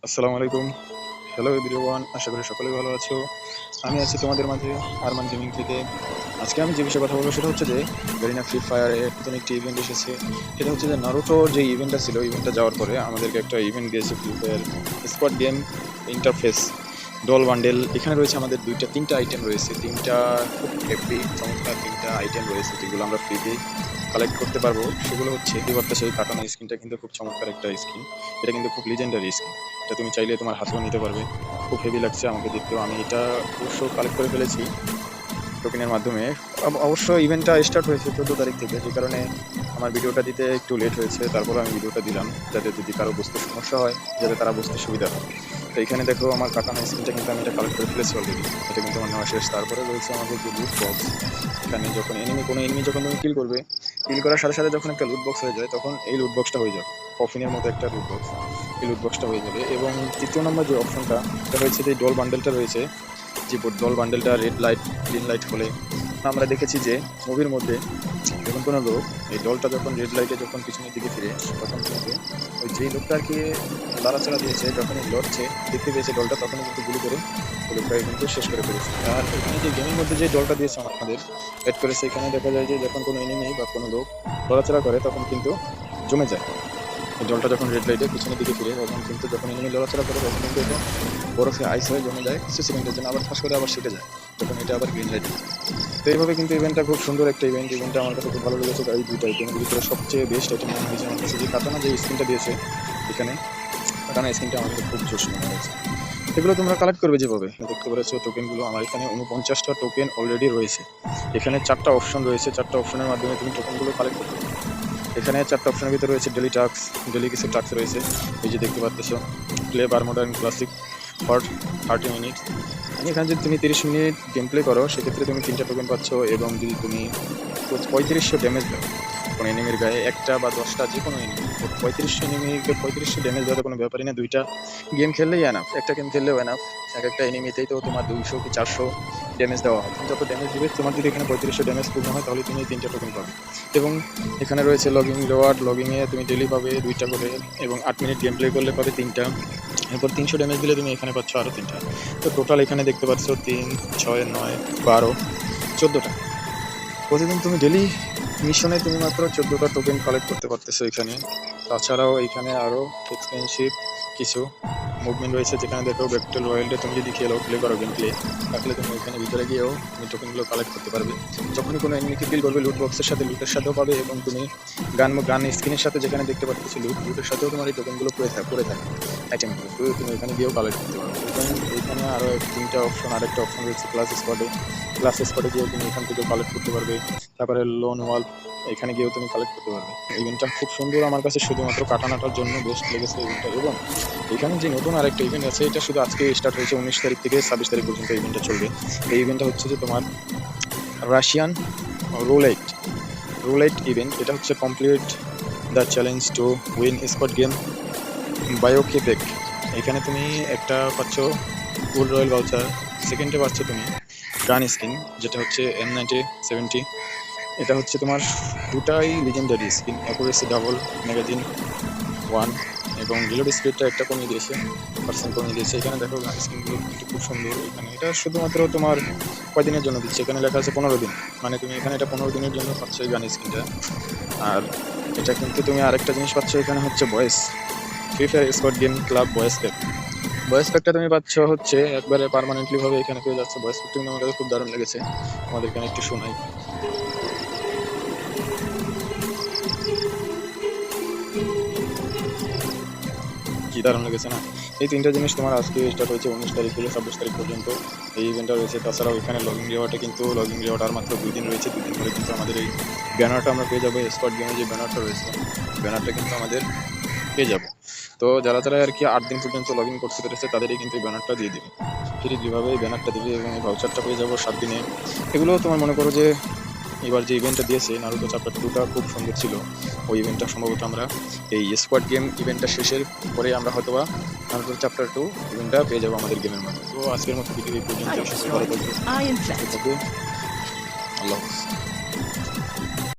আসসালামু আলাইকুম। Hello everyone, আশা করি সকলেই ভালো আছো। আমি আছি তোমাদের মাঝে আরমান গেমিং থেকে। আজকে আমি যে বিষয়ে কথা বলবো সেটা হচ্ছে যে গারিনা ফ্রি ফায়ারে নতুন একটি ইভেন্ট এসেছে। সেটা হচ্ছে যে নারুটো যে ইভেন্টটা ছিল, ইভেন্টটা যাওয়ার পরে আমাদেরকে একটা ইভেন্ট দিয়েছে free fire squad game interface doll bundle. এখানে রয়েছে আমাদের তিনটা আইটেম রয়েছে, তিনটা খুব হেভি চমৎকার তিনটা আইটেম রয়েছে যেগুলো আমরা ফ্রিতে কালেক্ট করতে পারবো। সেগুলো হচ্ছে এবারটা সেই কাটানো স্কিনটা কিন্তু খুব চমৎকার একটা স্কিন, এটা কিন্তু খুব লিজেন্ডারি স্কিন। এটা তুমি চাইলে তোমার হাতেও নিতে পারবে, খুব হেভি লাগছে আমাকে দেখতেও। আমি এটা অবশ্য কালেক্ট করে ফেলেছি টোকেনের মাধ্যমে। অবশ্য ইভেন্টটা স্টার্ট হয়েছে 14 তারিখ থেকে, যে কারণে আমার ভিডিওটা দিতে একটু লেট হয়েছে। তারপর আমি ভিডিওটা দিলাম যাতে যদি কারো বুঝতে সমস্যা হয়, যাতে তারা বুঝতে সুবিধা হয়। তো এখানে দেখো আমার কাটানো স্ক্রিনটা কিন্তু আমি এটা কালেক্ট করে ফেলেছি অলরেডি, এটা কিন্তু আমার নেওয়া শেষ। তারপরে রয়েছে আমাদের যে লুট বক্স। এখানে যখন কোনো এনিমি যখন তুমি কিল করবে, কিল করার সাথে সাথে যখন একটা লুট বক্স হয়ে যায়, তখন এই লুট বক্সটা হয়ে যাবে কফিনের মতো একটা লুট বক্স। এই লুট বক্সটা হয়ে যাবে। এবং তৃতীয় নম্বর যে অপশনটা, এটা হয়েছে যে ডল বান্ডেলটা রয়েছে, যে ডল বান্ডেলটা রেড লাইট গ্রিন লাইট হলে আমরা দেখেছি যে মুভির মধ্যে যখন কোনো লোক এই ডলটা যখন রেড লাইটে যখন পিছনের দিকে ফিরে, তখন কিন্তু ওই যেই লোকটা আর কি লাড়াচাড়া দিয়েছে, যখন লড়ছে দেখতে পেয়েছে ডলটা, তখন কিন্তু গুলি করে ওই লোকটাকে কিন্তু শেষ করে ফেলেছে। আর এখানে যে গেমের মধ্যে যে ডলটা দিয়েছে আমাদের অ্যাড করেছে, এখানে দেখা যায় যে যখন কোনো এনিমি বা কোনো লোক লড়াচড়া করে তখন কিন্তু জমে যায়। এই জলটা যখন রেড লাইটের পিছনের দিকে ফিরে, তখন কিন্তু যখন এনিমি লড়াচড়া করে তখন কিন্তু এটা বরফে আইস হয়ে জমে যায় কিছু সেকেন্ডের জন্য, আবার ফাঁস করে আবার সেটে যায়, তখন এটা আবার গ্রিন লাইট। তো এইভাবে কিন্তু ইভেন্টটা খুব সুন্দর একটা ইভেন্টটা আমার কাছে খুব ভালো লেগেছে। এই দুইটা আইটেমের ভিতরে সবচেয়ে বেস্ট আইটেম মনে হয়েছে আমার কাছে যে কাটানা যে স্কিনটা দিয়েছে এখানে। কাটানা স্কিনটা আমার কাছে খুব জোশ মনে হয়েছে। এগুলো তোমরা কালেক্ট করবে যেভাবে দেখতে পেরেছো টোকেনগুলো আমার এখানে 49টা টোকেন অলরেডি রয়েছে। এখানে 4টা অপশন রয়েছে, 4টা অপশনের মাধ্যমে তুমি টোকেনগুলো কালেক্ট করতে পারবে। এখানে 4টা অপশনের ভিতরে রয়েছে ডেলি টাস্ক, ডেলি কিছু টাস্ক রয়েছে, এই যে দেখতে পাচ্ছ play bar modern classic for 30 minute. এখানে যদি তুমি 30 মিনিট গেম প্লে করো, সেক্ষেত্রে তুমি 3টা টোকেন পাচ্ছ। এবং যদি তুমি 3500 ড্যামেজ দাও কোনো এনিমির গায়ে, একটা বা 10টা যে কোনো এনিমি, 3500 এনিমিকে 3500 ড্যামেজ দেওয়া কোনো ব্যাপারই না। দুইটা গেম খেললেই এনাফ, একটা গেম খেললেও এনাফ। একটা এনিমিতেই তো তোমার 200 কি 400 ড্যামেজ দেওয়া হয়। তুমি যত ড্যামেজ দিবে, তোমার যদি এখানে 3500 ড্যামেজ পূর্ণ হয়, তাহলে তুমি এই 3টা টোকেন পাবে। এবং এখানে রয়েছে লগিং রিওয়ার্ড, লগিংয়ে তুমি ডেলি পাবে 2টা করে, এবং 8 মিনিট গেম প্লে করলে পাবে 3টা। এরপর 300 ড্যামেজ দিলে তুমি এখানে পাচ্ছ আরও 3টা। তো টোটাল এখানে দেখতে পাচ্ছ 3, 6, 9, 12, 14টা। প্রতিদিন তুমি ডেলি মিশনে তুমি মাত্র 14টা টোকেন কালেক্ট করতে পারতেছো এখানে। তাছাড়াও এখানে আরও এক্সপেন্সিভ কিছু মুভমেন্ট রয়েছে, যেখানে দেখো ব্যাটেল রয়্যালটা তুমি যদি প্লে করো গেম প্লে, তাহলে তুমি এখানে ভিতরে গিয়েও তুমি টোকেনগুলো কালেক্ট করতে পারবে। যখনই কোনো এনিমিকে কিল করবে, লুট বক্সের সাথে লুটের সাথেও পাবে। এবং তুমি গান স্ক্রিনের সাথে যেখানে দেখতে পাচ্ছ লুটের সাথেও তোমার এই টোকেনগুলো পড়ে থাকে আইটেমগুলো, তো তুমি এখানে গিয়েও কালেক্ট করতে পারবে। এখানে আরও 3টা অপশন, আরেকটা অপশন রয়েছে ক্লাস স্পটে গিয়েও তুমি এখান থেকে কালেক্ট করতে পারবে। তারপরে লোন ওয়াল, এখানে গিয়েও তুমি কালেক্ট করতে পারবে। ইভেন্টটা খুব সুন্দর, আমার কাছে শুধুমাত্র কাটানাটার জন্য বেস্ট লেগেছে ইভেন্টটা। এবং এখানে যে নতুন আরেকটা ইভেন্ট আছে, এটা শুধু আজকে স্টার্ট হয়েছে, 19 তারিখ থেকে 26 তারিখ পর্যন্ত ইভেন্টটা চলবে। এই ইভেন্টটা হচ্ছে যে তোমার রাশিয়ান রুলেট রুলেট ইভেন্ট। এটা হচ্ছে complete the challenge to win squad game বায়োকেপেক। এখানে তুমি একটা পাচ্ছ গোল্ড রয়্যাল ভাউচার, সেকেন্ডে পাচ্ছ তুমি গান স্কিন, যেটা হচ্ছে M9070। এটা হচ্ছে তোমার দুটাই legendary skin, accuracy double, magazine 1, এবং রিলোড স্পিডটা একটা কমিয়ে দিয়েছে, পার্সেন্ট কমিয়ে দিয়েছে। এখানে দেখো গান স্কিনগুলো কিন্তু খুব সুন্দর। এখানে এটা শুধুমাত্র তোমার কয়দিনের জন্য দিচ্ছে, এখানে লেখা আছে 15 দিন, মানে তুমি এখানে এটা 15 দিনের জন্য পাচ্ছ এই গান স্কিনটা। আর এটা কিন্তু তুমি আরেকটা জিনিস পাচ্ছ, এখানে হচ্ছে voice free fire squad game club voice pack. Voice প্যাকটা তুমি পাচ্ছ হচ্ছে একবারে পার্মানেন্টলি ভাবে এখানে পেয়ে যাচ্ছে। ভয়েস প্যাকটা কিন্তু আমার কাছে খুব দারুণ লেগেছে, আমাদের এখানে একটু শোনাই। কি দারুণ লেগেছে না? এই 3টা জিনিস তোমার আজকে স্টার্ট হয়েছে 19 তারিখ থেকে 26 তারিখ পর্যন্ত এই ইভেন্টটা রয়েছে। তাছাড়াও এখানে লগিং রিওয়ার্ড আর মাত্র 2 দিন রয়েছে। 2 দিন পরে কিন্তু আমাদের এই ব্যানারটা আমরা পেয়ে যাবো। স্কোয়াড গেমে যে ব্যানারটা রয়েছে, ব্যানারটা কিন্তু আমাদের পেয়ে যাবো। তো যারা আর কি 8 দিন পর্যন্ত লগ ইন করতে পেরেছে, তাদেরই কিন্তু এই ব্যানারটা দিয়ে দিবে ফ্রিভাবে। এই ব্যানারটা দিবে এবং এই ভাউচারটা পেয়ে যাবো 7 দিনে। এগুলো তোমার মনে করো যে এবার যে ইভেন্টটা দিয়েছে নারুতো চ্যাপ্টার 2টা খুব সুন্দর ছিল। ওই ইভেন্টটা সম্ভবত আমরা এই স্কোয়াড গেম ইভেন্টটা শেষের পরে আমরা হয়তোবা নারুতো চ্যাপ্টার 2 ইভেন্টটা পেয়ে যাবো আমাদের গেমের মধ্যে। তো আজকের মতো ভিডিও এই পর্যন্ত। I সকলে ভালো destroyed. থাকবে, I সুস্থ infect. থাকবে। আল্লাহ হাফেজ।